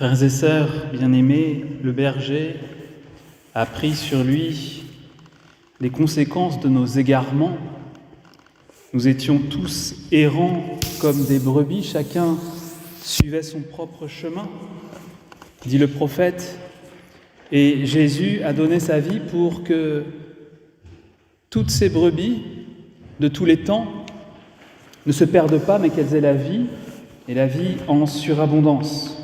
Frères et sœurs bien-aimés, le berger a pris sur lui les conséquences de nos égarements. Nous étions tous errants comme des brebis, chacun suivait son propre chemin, dit le prophète, et Jésus a donné sa vie pour que toutes ces brebis de tous les temps ne se perdent pas, mais qu'elles aient la vie, et la vie en surabondance.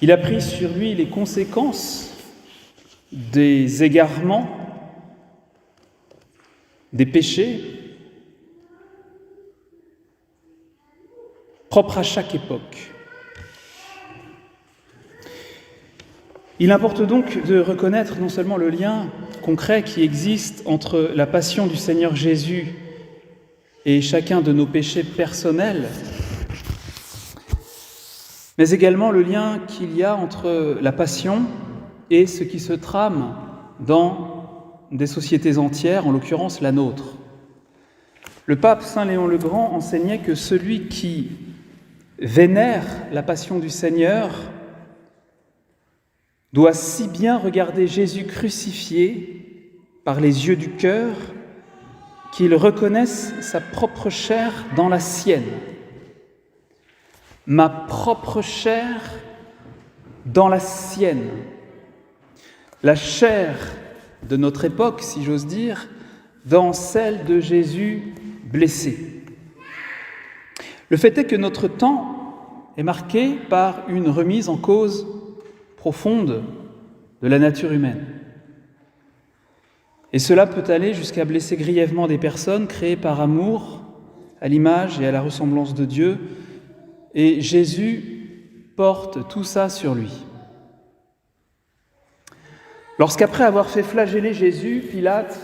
Il a pris sur lui les conséquences des égarements, des péchés, propres à chaque époque. Il importe donc de reconnaître non seulement le lien concret qui existe entre la passion du Seigneur Jésus et chacun de nos péchés personnels, mais également le lien qu'il y a entre la passion et ce qui se trame dans des sociétés entières, en l'occurrence la nôtre. Le pape Saint Léon le Grand enseignait que celui qui vénère la passion du Seigneur doit si bien regarder Jésus crucifié par les yeux du cœur qu'il reconnaisse sa propre chair dans la sienne. Ma propre chair dans la sienne. La chair de notre époque, si j'ose dire, dans celle de Jésus blessé. Le fait est que notre temps est marqué par une remise en cause profonde de la nature humaine. Et cela peut aller jusqu'à blesser grièvement des personnes créées par amour, à l'image et à la ressemblance de Dieu, et Jésus porte tout ça sur lui. Lorsqu'après avoir fait flageller Jésus, Pilate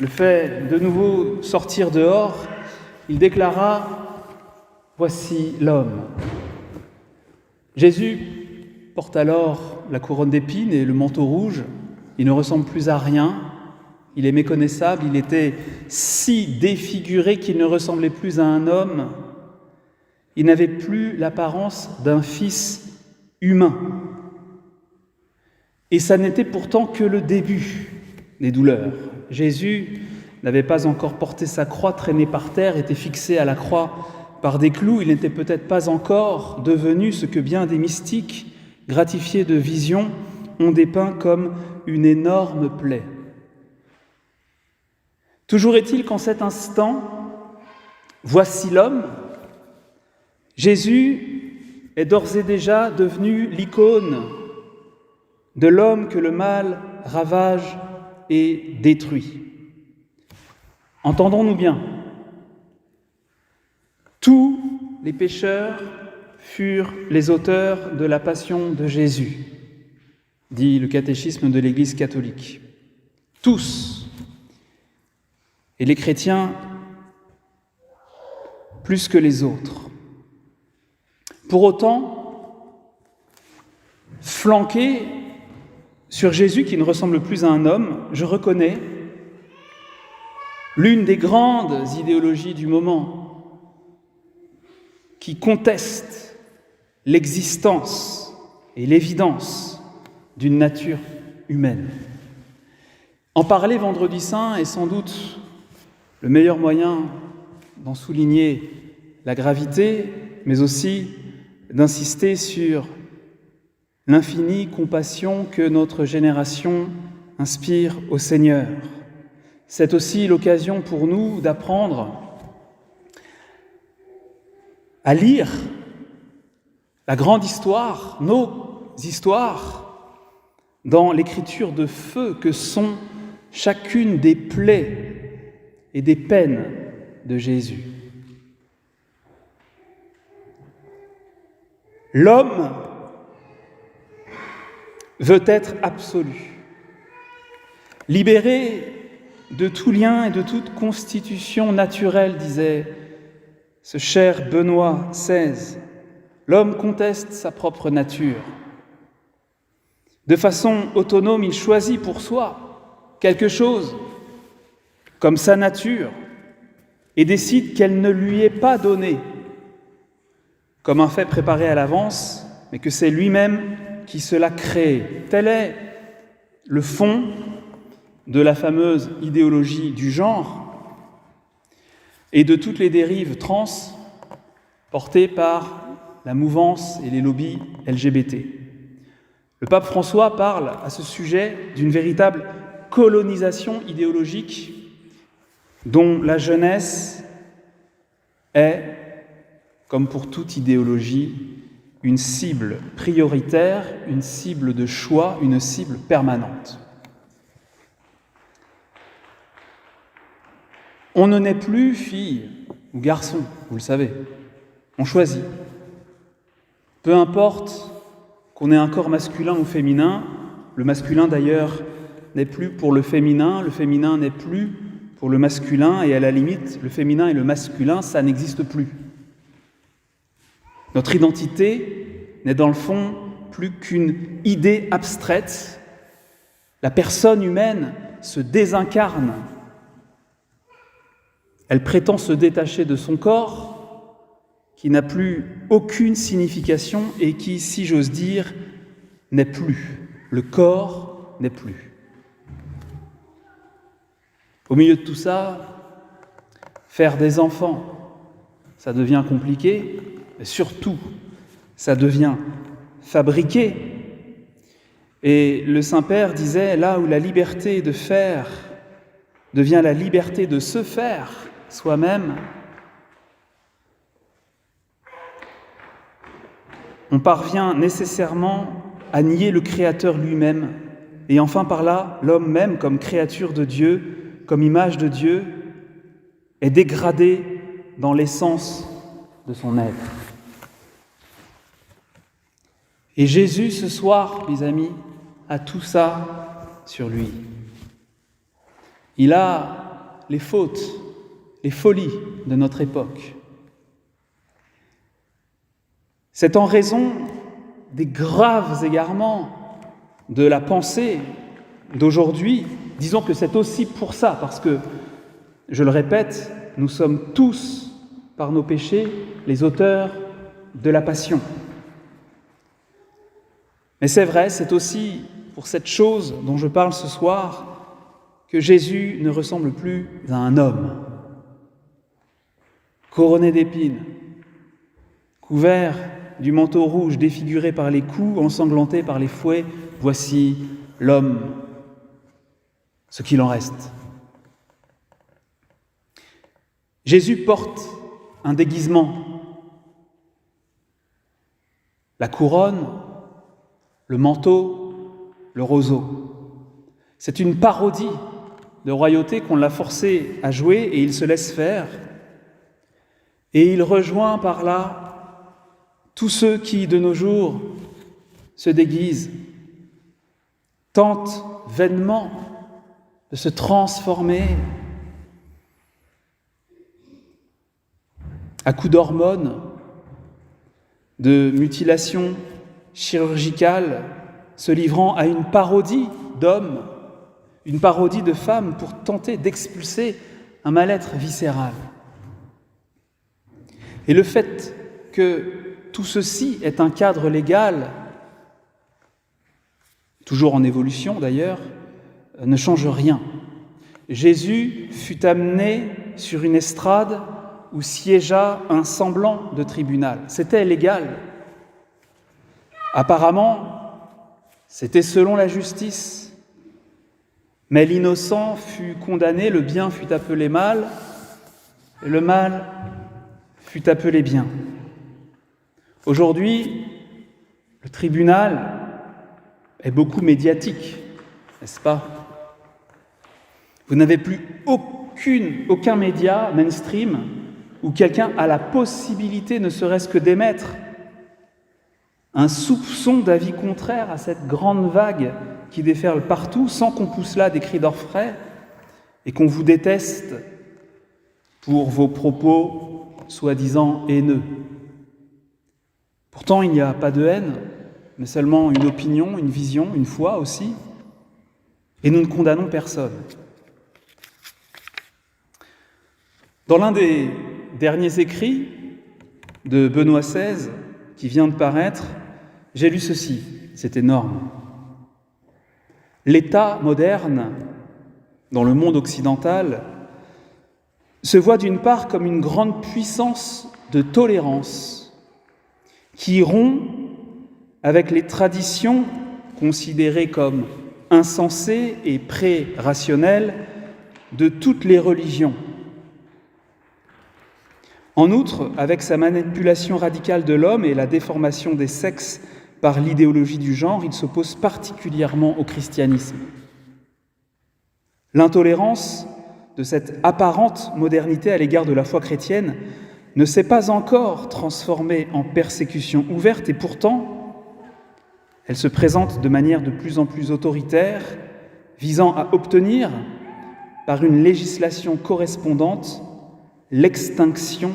le fait de nouveau sortir dehors, il déclara « Voici l'homme ». Jésus porte alors la couronne d'épines et le manteau rouge. Il ne ressemble plus à rien, il est méconnaissable, il était si défiguré qu'il ne ressemblait plus à un homme. Il n'avait plus l'apparence d'un fils humain. Et ça n'était pourtant que le début des douleurs. Jésus n'avait pas encore porté sa croix, traîné par terre, était fixé à la croix par des clous. Il n'était peut-être pas encore devenu ce que bien des mystiques, gratifiés de visions, ont dépeint comme une énorme plaie. Toujours est-il qu'en cet instant, voici l'homme. Jésus est d'ores et déjà devenu l'icône de l'homme que le mal ravage et détruit. Entendons-nous bien, tous les pécheurs furent les auteurs de la passion de Jésus, dit le catéchisme de l'Église catholique. Tous. Et les chrétiens plus que les autres. Pour autant, flanqué sur Jésus qui ne ressemble plus à un homme, je reconnais l'une des grandes idéologies du moment qui conteste l'existence et l'évidence d'une nature humaine. En parler vendredi saint est sans doute le meilleur moyen d'en souligner la gravité, mais aussi d'insister sur l'infinie compassion que notre génération inspire au Seigneur. C'est aussi l'occasion pour nous d'apprendre à lire la grande histoire, nos histoires, dans l'écriture de feu que sont chacune des plaies et des peines de Jésus. L'homme veut être absolu, libéré de tout lien et de toute constitution naturelle, disait ce cher Benoît XVI. L'homme conteste sa propre nature. De façon autonome, il choisit pour soi quelque chose comme sa nature et décide qu'elle ne lui est pas donnée comme un fait préparé à l'avance, mais que c'est lui-même qui se l'a créé. Tel est le fond de la fameuse idéologie du genre et de toutes les dérives trans portées par la mouvance et les lobbies LGBT. Le pape François parle à ce sujet d'une véritable colonisation idéologique dont la jeunesse est, comme pour toute idéologie, une cible prioritaire, une cible de choix, une cible permanente. On ne naît plus fille ou garçon, vous le savez, on choisit. Peu importe qu'on ait un corps masculin ou féminin, le masculin d'ailleurs n'est plus pour le féminin n'est plus pour le masculin, et à la limite, le féminin et le masculin, ça n'existe plus. Notre identité n'est dans le fond plus qu'une idée abstraite. La personne humaine se désincarne. Elle prétend se détacher de son corps, qui n'a plus aucune signification et qui, si j'ose dire, n'est plus. Le corps n'est plus. Au milieu de tout ça, faire des enfants, ça devient compliqué, mais surtout, ça devient fabriqué. Et le Saint-Père disait, là où la liberté de faire devient la liberté de se faire soi-même, on parvient nécessairement à nier le Créateur lui-même, et enfin par là, l'homme même, comme créature de Dieu, comme image de Dieu, est dégradé dans l'essence de son être. Et Jésus, ce soir, mes amis, a tout ça sur lui. Il a les fautes, les folies de notre époque. C'est en raison des graves égarements de la pensée d'aujourd'hui. Disons que c'est aussi pour ça, parce que, je le répète, nous sommes tous, par nos péchés, les auteurs de la passion. Mais c'est vrai, c'est aussi pour cette chose dont je parle ce soir que Jésus ne ressemble plus à un homme. Couronné d'épines, couvert du manteau rouge défiguré par les coups, ensanglanté par les fouets, voici l'homme, ce qu'il en reste. Jésus porte un déguisement, la couronne, le manteau, le roseau. C'est une parodie de royauté qu'on l'a forcé à jouer et il se laisse faire. Et il rejoint par là tous ceux qui, de nos jours, se déguisent, tentent vainement de se transformer à coups d'hormones, de mutilations chirurgicales, se livrant à une parodie d'hommes, une parodie de femmes pour tenter d'expulser un mal-être viscéral. Et le fait que tout ceci est un cadre légal, toujours en évolution d'ailleurs, ne change rien. Jésus fut amené sur une estrade où siégea un semblant de tribunal. C'était légal. Apparemment, c'était selon la justice. Mais l'innocent fut condamné, le bien fut appelé mal, et le mal fut appelé bien. Aujourd'hui, le tribunal est beaucoup médiatique, n'est-ce pas ? Vous n'avez plus aucun média mainstream où quelqu'un a la possibilité, ne serait-ce que d'émettre un soupçon d'avis contraire à cette grande vague qui déferle partout, sans qu'on pousse là des cris d'orfraie et qu'on vous déteste pour vos propos soi-disant haineux. Pourtant, il n'y a pas de haine, mais seulement une opinion, une vision, une foi aussi, et nous ne condamnons personne. Dans l'un des derniers écrits de Benoît XVI, qui vient de paraître, j'ai lu ceci, c'est énorme. L'État moderne, dans le monde occidental, se voit d'une part comme une grande puissance de tolérance qui rompt avec les traditions considérées comme insensées et pré-rationnelles de toutes les religions. En outre, avec sa manipulation radicale de l'homme et la déformation des sexes par l'idéologie du genre, il s'oppose particulièrement au christianisme. L'intolérance de cette apparente modernité à l'égard de la foi chrétienne ne s'est pas encore transformée en persécution ouverte et pourtant, elle se présente de manière de plus en plus autoritaire, visant à obtenir, par une législation correspondante, l'extinction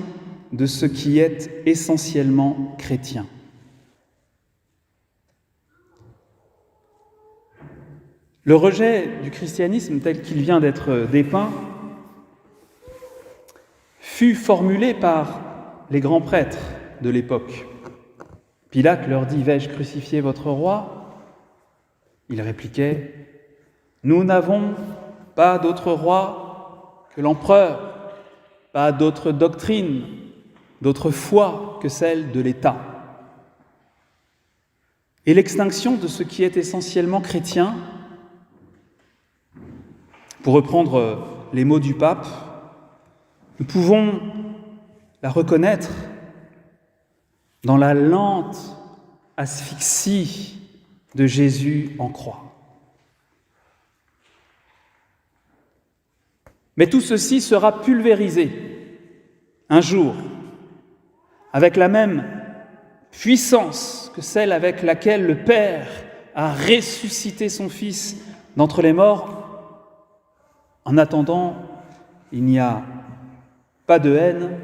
de ce qui est essentiellement chrétien. Le rejet du christianisme tel qu'il vient d'être dépeint fut formulé par les grands prêtres de l'époque. Pilate leur dit « Vais-je crucifier votre roi ?» Ils répliquaient « Nous n'avons pas d'autre roi que l'empereur, pas d'autre doctrine, d'autre foi que celle de l'État. » Et l'extinction de ce qui est essentiellement chrétien, pour reprendre les mots du pape, nous pouvons la reconnaître dans la lente asphyxie de Jésus en croix. Mais tout ceci sera pulvérisé un jour avec la même puissance que celle avec laquelle le Père a ressuscité son Fils d'entre les morts. En attendant, il n'y a pas de haine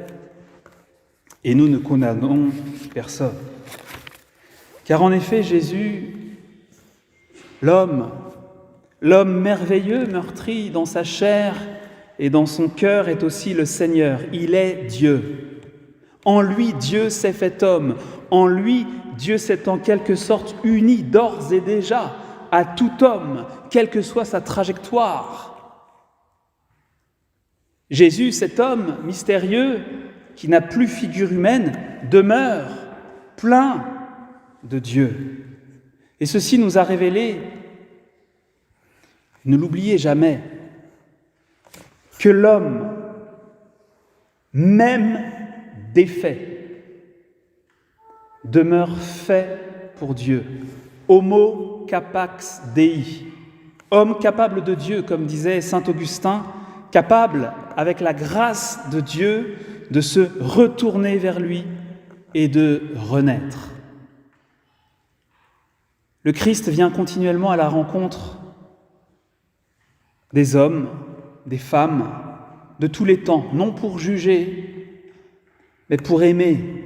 et nous ne condamnons personne. Car en effet, Jésus, l'homme merveilleux, meurtri dans sa chair et dans son cœur, est aussi le Seigneur. Il est Dieu. En lui, Dieu s'est fait homme. En lui, Dieu s'est en quelque sorte uni d'ores et déjà à tout homme, quelle que soit sa trajectoire. Jésus, cet homme mystérieux, qui n'a plus figure humaine, demeure plein de Dieu. Et ceci nous a révélé, ne l'oubliez jamais, que l'homme, même défait, demeure fait pour Dieu. Homo capax Dei, homme capable de Dieu, comme disait saint Augustin, capable, avec la grâce de Dieu, de se retourner vers lui et de renaître. Le Christ vient continuellement à la rencontre des hommes, des femmes, de tous les temps, non pour juger, mais pour aimer,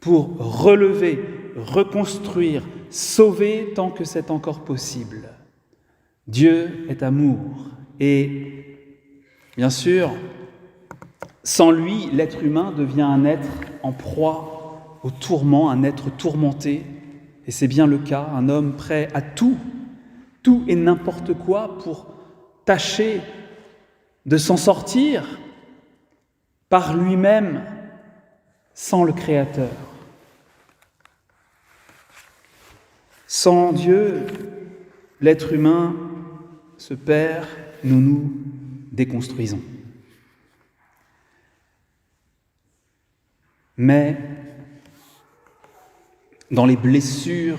pour relever, reconstruire, sauver tant que c'est encore possible. Dieu est amour et bien sûr, sans lui, l'être humain devient un être en proie au tourment, un être tourmenté. Et c'est bien le cas, un homme prêt à tout et n'importe quoi pour tâcher de s'en sortir par lui-même sans le Créateur. Sans Dieu, l'être humain se perd, nous nous déconstruisons. Mais dans les blessures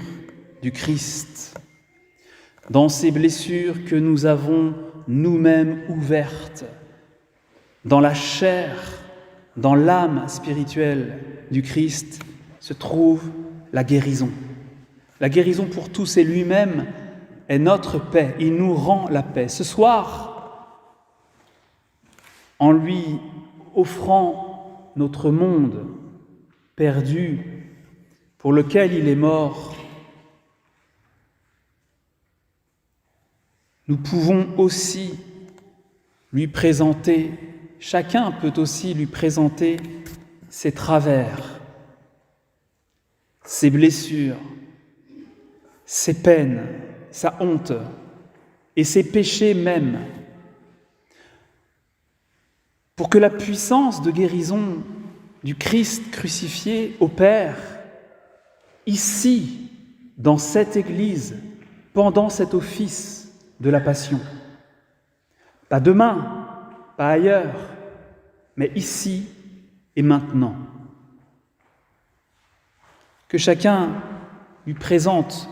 du Christ, dans ces blessures que nous avons nous-mêmes ouvertes, dans la chair, dans l'âme spirituelle du Christ, se trouve la guérison. La guérison pour tous et lui-même est notre paix. Il nous rend la paix. Ce soir, en lui offrant notre monde perdu pour lequel il est mort, nous pouvons aussi lui présenter, chacun peut aussi lui présenter ses travers, ses blessures, ses peines, sa honte et ses péchés même, pour que la puissance de guérison du Christ crucifié opère ici, dans cette Église, pendant cet office de la Passion. Pas demain, pas ailleurs, mais ici et maintenant. Que chacun lui présente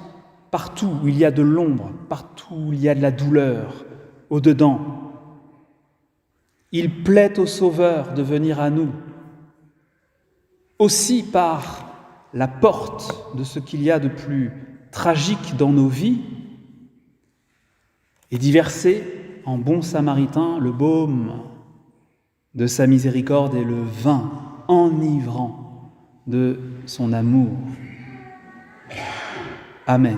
partout où il y a de l'ombre, partout où il y a de la douleur, au-dedans. Il plaît au Sauveur de venir à nous, aussi par la porte de ce qu'il y a de plus tragique dans nos vies, et d'y verser en bon samaritain le baume de sa miséricorde et le vin enivrant de son amour. Amen.